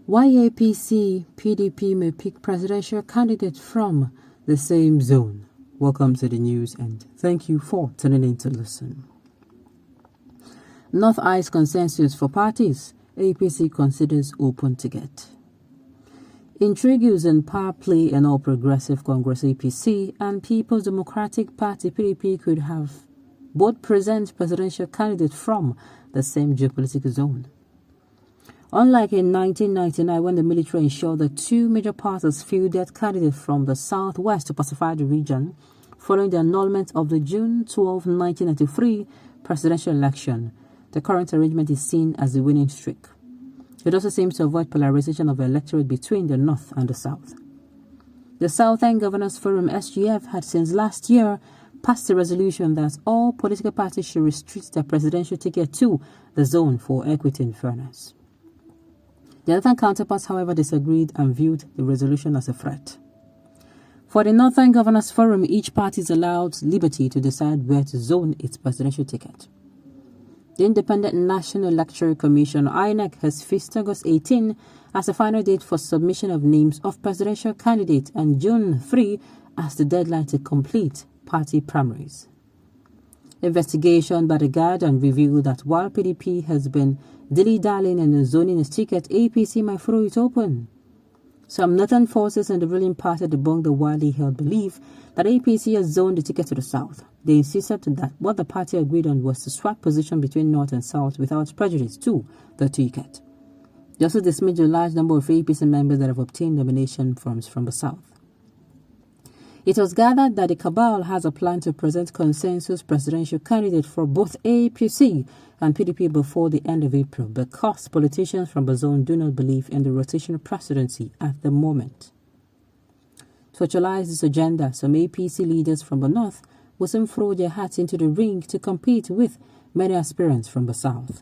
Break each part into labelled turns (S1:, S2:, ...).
S1: Why APC PDP may pick presidential candidate from the same zone. Welcome to the news and thank you for tuning in to listen. North Eyes consensus for parties. APC considers open ticket. Intrigues and power play in All Progressive Congress APC and People's Democratic Party PDP could have both present presidential candidates from the same geopolitical zone. Unlike in 1999 when the military ensured that two major parties fielded candidates from the southwest to pacify the region, following the annulment of the June 12, 1993 presidential election, the current arrangement is seen as a winning streak. It also seems to avoid polarization of the electorate between the north and the south. The Southern Governors Forum SGF had since last year passed a resolution that all political parties should restrict their presidential ticket to the zone for equity and fairness. The northern counterparts, however, disagreed and viewed the resolution as a threat. For the Northern Governors Forum, each party is allowed liberty to decide where to zone its presidential ticket. The Independent National Electoral Commission, INEC, has fixed August 18 as the final date for submission of names of presidential candidates and June 3 as the deadline to complete party primaries. Investigation by The Guardian revealed that while PDP has been dilly-dallying in zoning its ticket, APC might throw it open. Some northern forces in the ruling party debunked the widely held belief that APC has zoned the ticket to the south. They insisted that what the party agreed on was to swap position between north and south without prejudice to the ticket. They also dismissed a large number of APC members that have obtained nomination forms from the south. It was gathered that the cabal has a plan to present consensus presidential candidate for both APC and PDP before the end of April because politicians from the zone do not believe in the rotational presidency at the moment. To actualize this agenda, some APC leaders from the north will soon throw their hats into the ring to compete with many aspirants from the south.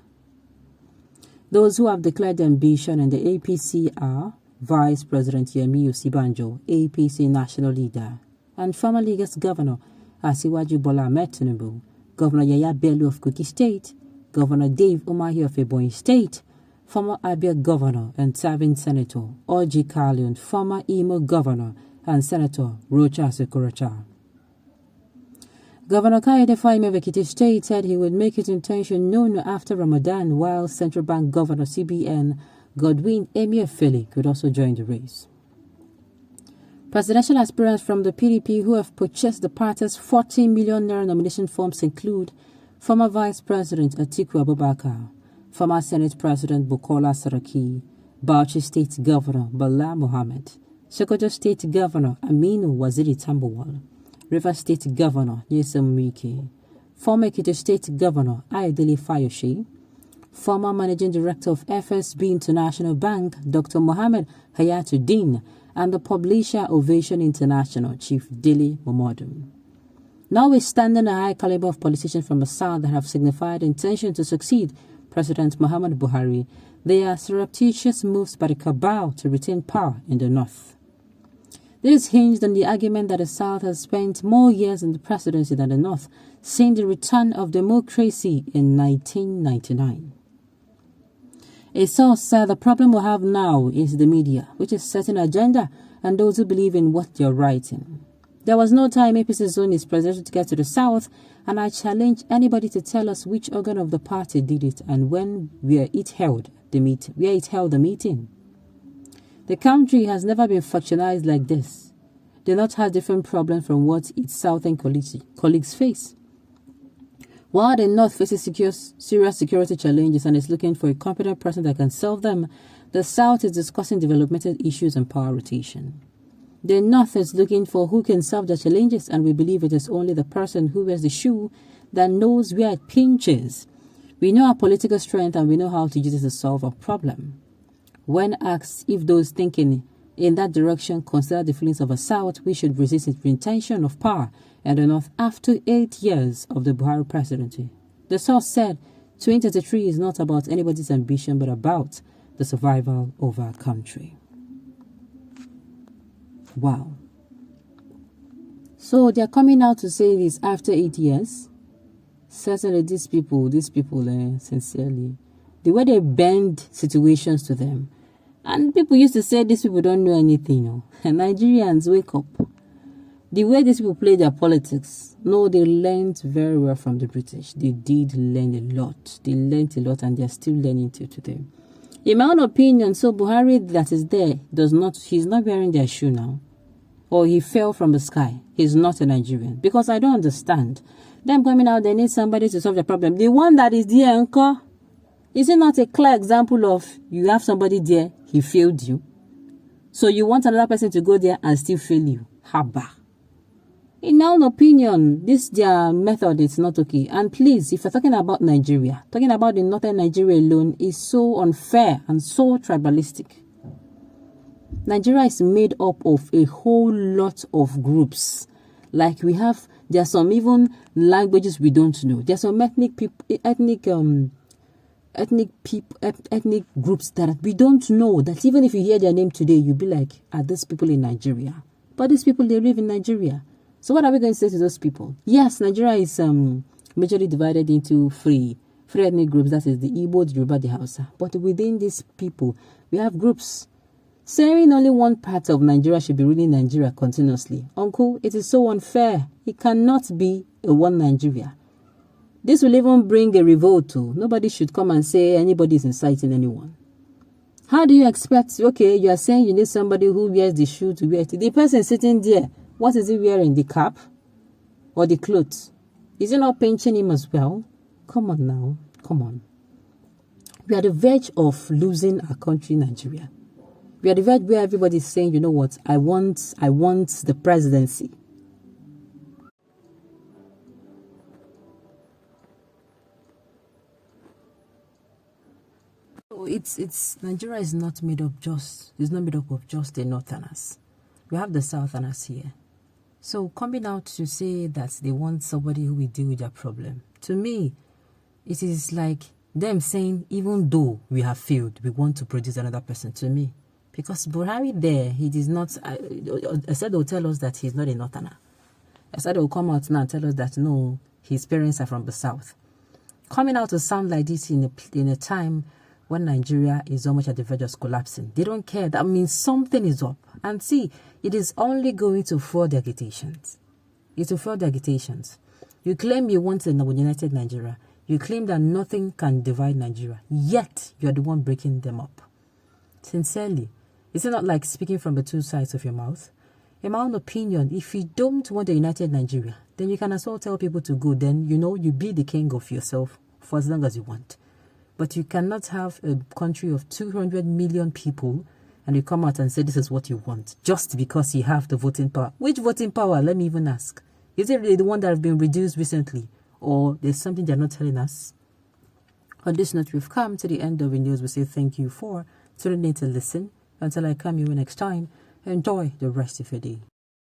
S1: Those who have declared ambition in the APC are Vice President Yemi Osibanjo, APC national leader, and former Lagos Governor Asiwaju Bola Ahmed Tinubu, Governor Yaya Bello of Kogi State, Governor Dave Umahi of Ebonyi State, former Abia Governor and serving Senator Orji Kaliun, former Imo Governor and Senator Rocha Sekorocha. Governor Kayode Fayemi of Ekiti State said he would make his intention known after Ramadan, while Central Bank Governor CBN Godwin Emefiele could also join the race. Presidential aspirants from the PDP who have purchased the party's 40 million naira nomination forms include former Vice President Atiku Abubakar, former Senate President Bukola Saraki, Bauchi State Governor Bala Mohammed, Sokoto State Governor Aminu Waziri Tambuwal, Rivers State Governor Nyesom Wike, former Ekiti State Governor Ayodele Fayoshe, former Managing Director of FSB International Bank Dr. Mohammed Hayatuddin, and the publisher Ovation International Chief Dele Momodu. Notwithstanding the high caliber of politicians from the south that have signified intention to succeed President Muhammadu Buhari, there are surreptitious moves by the cabal to retain power in the north. This is hinged on the argument that the south has spent more years in the presidency than the north, since the return of democracy in 1999. A source said the problem we have now is the media, which is setting an agenda, and those who believe in what they are writing. There was no time APC zone is presidential to get to the south, and I challenge anybody to tell us which organ of the party did it and where it held the meeting. The country has never been factionized like this. The north has different problems from what its southern colleagues face. While the north faces serious security challenges and is looking for a competent person that can solve them, the south is discussing developmental issues and power rotation. The north is looking for who can solve the challenges, and we believe it is only the person who wears the shoe that knows where it pinches. We know our political strength and we know how to use it to solve a problem. When asked if those thinking in that direction consider the feelings of the south, we should resist its retention of power in the north after 8 years of the Buhari presidency. The source said 2023 is not about anybody's ambition but about the survival of our country. Wow. So they're coming out to say this after 8 years. Certainly these people, sincerely, the way they bend situations to them, And people used to say these people don't know anything. No? Nigerians, wake up. The way these people play their politics, no, they learned very well from the British. They did learn a lot. They learned a lot and they're still learning till today. In my own opinion, so Buhari that is there, he's not wearing their shoe now. Or he fell from the sky. He's not a Nigerian. Because I don't understand. Them coming out, they need somebody to solve the problem. The one that is there, uncle, is it not a clear example of you have somebody there, he failed you? So you want another person to go there and still fail you? Haba. In my own opinion, their method is not okay. And please, if you're talking about Nigeria, talking about the northern Nigeria alone is so unfair and so tribalistic. Nigeria is made up of a whole lot of groups. Like there are some even languages we don't know. There are some ethnic groups that we don't know. That even if you hear their name today, you'll be like, are these people in Nigeria? But these people, they live in Nigeria. So what are we going to say to those people? Yes, Nigeria is majorly divided into three ethnic groups. That is the Igbo, the Yoruba, the Hausa. But within these people, we have groups. Saying only one part of Nigeria should be ruling Nigeria continuously. Uncle, it is so unfair. It cannot be a one Nigeria. This will even bring a revolt too. Nobody should come and say anybody is inciting anyone. How do you expect, okay, you are saying you need somebody who wears the shoe to wear it. The person sitting there, what is he wearing? The cap? Or the clothes? Is it not pinching him as well? Come on now. Come on. We are at the verge of losing our country, Nigeria. We are at the verge where everybody is saying, you know what, I want the presidency. It's Nigeria is not made up of just the northerners. We have the southerners here. So coming out to say that they want somebody who will deal with their problem, to me, it is like them saying, even though we have failed, we want to produce another person. To me, because Buhari there, he is not. I said they'll tell us that he's not a northerner. I said they'll come out now and tell us that no, his parents are from the south. Coming out to sound like this in a time when Nigeria is almost at the verge of collapsing. They don't care. That means something is up. And see, it is only going to further the agitations. It will further the agitations. You claim you want a united Nigeria. You claim that nothing can divide Nigeria. Yet, you're the one breaking them up. Sincerely. Is it not like speaking from the two sides of your mouth? In my own opinion, if you don't want a united Nigeria, then you can as well tell people to go. Then, you be the king of yourself for as long as you want. But you cannot have a country of 200 million people and you come out and say this is what you want just because you have the voting power. Which voting power? Let me even ask. Is it really the one that has been reduced recently? Or there's something they're not telling us? On this note, we've come to the end of the news. We say thank you for tuning in to listen. Until I come you next time, enjoy the rest of your day.